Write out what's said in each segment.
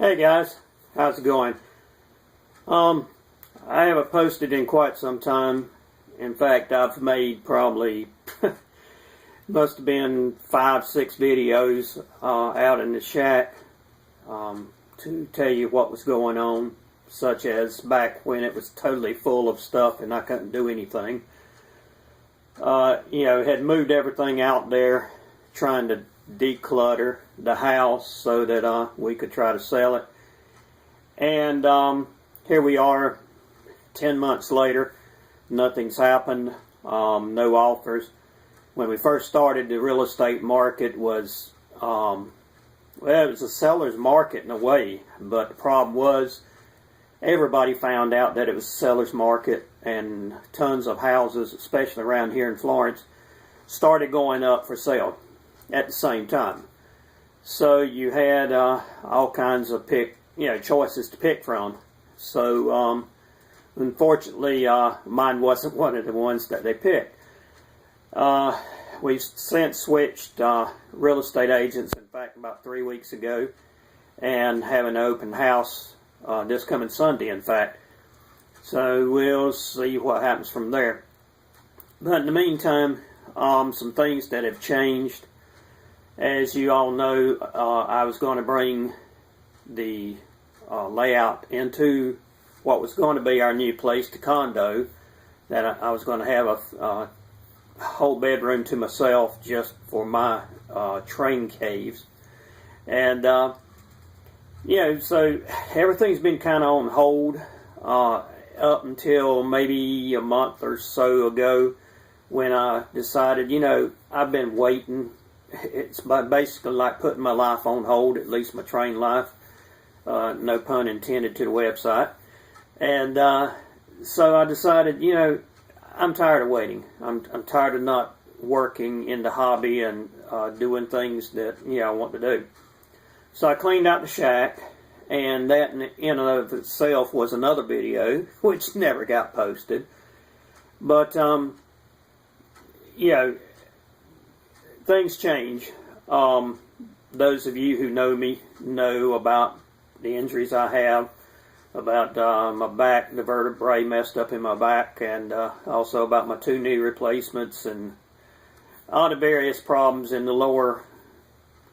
Hey guys, how's it going? I haven't posted in quite some time. In fact, I've made probably must have been 5-6 videos out in the shack to tell you what was going on, such as back when it was totally full of stuff and I couldn't do anything. Had moved everything out there, trying to declutter the house so that we could try to sell it. And here we are 10 months later. Nothing's happened. No offers. When we first started, the real estate market was it was a seller's market in a way, but the problem was everybody found out that it was a seller's market, and tons of houses, especially around here in Florence, started going up for sale at the same time. So you had all kinds of choices to pick from. So unfortunately, mine wasn't one of the ones that they picked. We've since switched real estate agents, in fact, about 3 weeks ago, and have an open house this coming Sunday, in fact. So we'll see what happens from there. But in the meantime, some things that have changed. As you all know, I was going to bring the layout into what was going to be our new place, the condo, that I was going to have a whole bedroom to myself just for my train caves. And, so everything's been kind of on hold up until maybe a month or so ago, when I decided, I've been waiting. It's basically like putting my life on hold, at least my train life. No pun intended to the website. And so I decided, I'm tired of waiting. I'm tired of not working in the hobby and doing things that I want to do. So I cleaned out the shack, and that in and of itself was another video, which never got posted. But things change. Those of you who know me know about the injuries I have, about my back, the vertebrae messed up in my back, and also about my 2 knee replacements and all the various problems in the lower,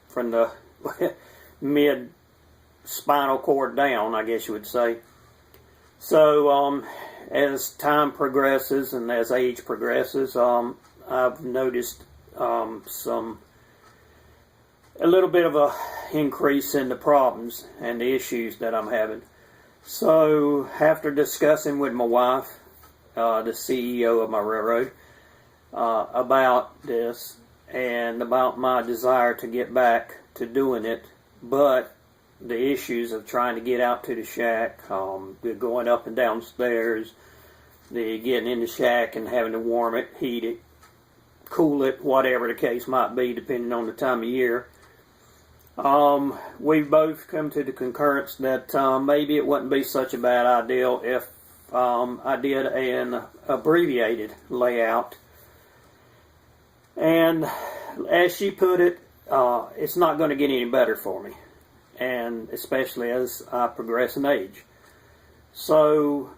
from the mid spinal cord down, I guess you would say. So as time progresses and as age progresses, I've noticed a little bit of a increase in the problems and the issues that I'm having. So after discussing with my wife, the CEO of my railroad, about this and about my desire to get back to doing it, but the issues of trying to get out to the shack, the going up and down stairs, the getting in the shack and having to warm it, heat it, cool it, whatever the case might be, depending on the time of year. We've both come to the concurrence that maybe it wouldn't be such a bad idea if I did an abbreviated layout. And as she put it, it's not going to get any better for me, and especially as I progress in age. So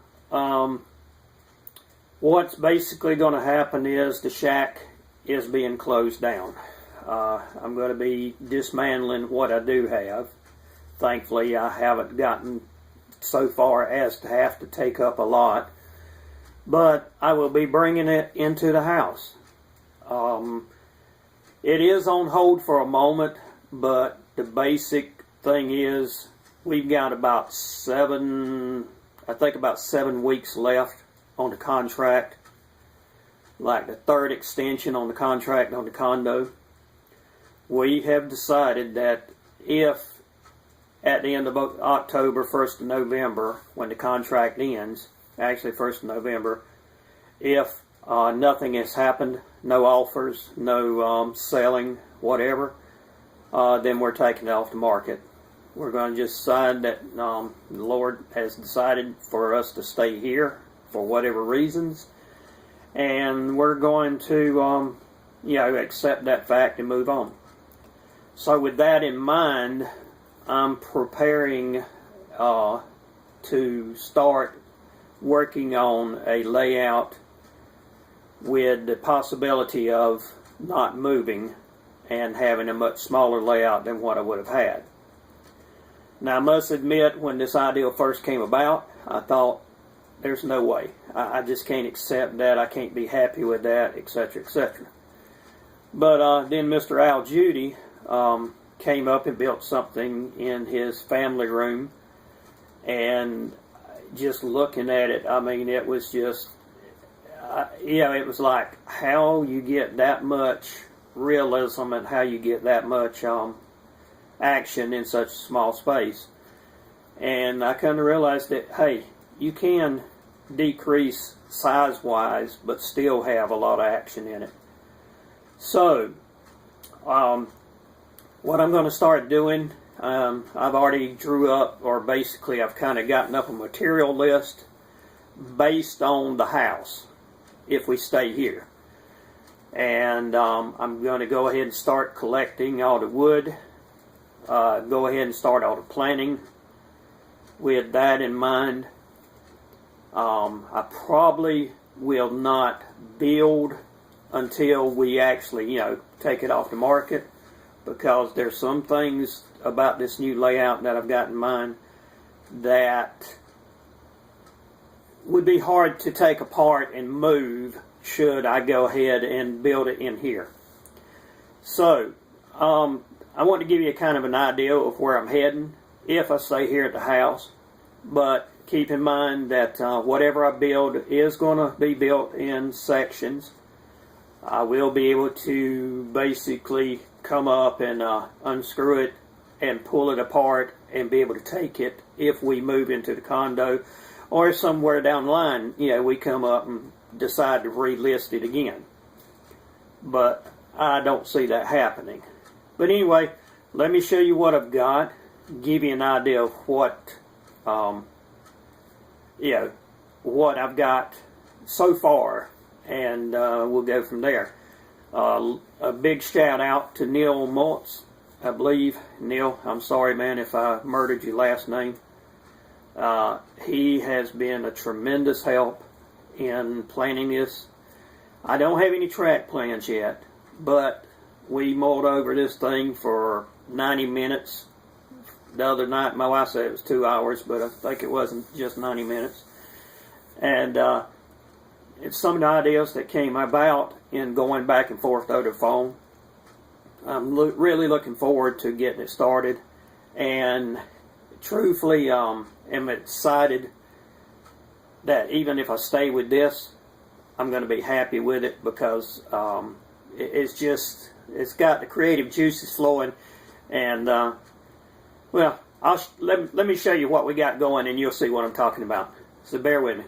what's basically going to happen is the shack is being closed down. I'm going to be dismantling what I do have. Thankfully, I haven't gotten so far as to have to take up a lot, but I will be bringing it into the house. It is on hold for a moment, but the basic thing is we've got about 7 weeks left on the contract, like the 3rd extension on the contract on the condo. We have decided that if at the end of October, 1st of November, when the contract ends, actually 1st of November, if nothing has happened, no offers, no selling, whatever, then we're taking it off the market. We're going to just decide that the Lord has decided for us to stay here for whatever reasons, and we're going to accept that fact and move on. So with that in mind, I'm preparing to start working on a layout with the possibility of not moving and having a much smaller layout than what I would have had. Now, I must admit, when this idea first came about, I thought, there's no way. I just can't accept that. I can't be happy with that, etc., etc. But then Mr. Al Judy came up and built something in his family room, and just looking at it, I mean, it was just, it was like how you get that much realism and how you get that much action in such a small space. And I kind of realized that, hey, you can decrease size-wise, but still have a lot of action in it. So, what I'm going to start doing, I've already drew up, or basically I've kind of gotten up a material list based on the house, if we stay here. And I'm going to go ahead and start collecting all the wood, go ahead and start all the planning with that in mind. I probably will not build until we actually, take it off the market, because there's some things about this new layout that I've got in mind that would be hard to take apart and move should I go ahead and build it in here. So, I want to give you kind of an idea of where I'm heading if I stay here at the house, but keep in mind that whatever I build is going to be built in sections. I will be able to basically come up and unscrew it and pull it apart and be able to take it if we move into the condo, or if somewhere down the line, we come up and decide to relist it again. But I don't see that happening. But anyway, let me show you what I've got, give you an idea of what what I've got so far, and we'll go from there. A big shout out to Neil Maltz, I believe. Neil, I'm sorry, man, if I murdered your last name. He has been a tremendous help in planning this. I don't have any track plans yet, but we mulled over this thing for 90 minutes. The other night, my wife said it was 2 hours, but I think it wasn't just 90 minutes. And it's some of the ideas that came about in going back and forth over the phone. I'm really looking forward to getting it started, and truthfully am excited that even if I stay with this, I'm going to be happy with it, because it's got the creative juices flowing. And well, let me show you what we got going, and you'll see what I'm talking about. So bear with me.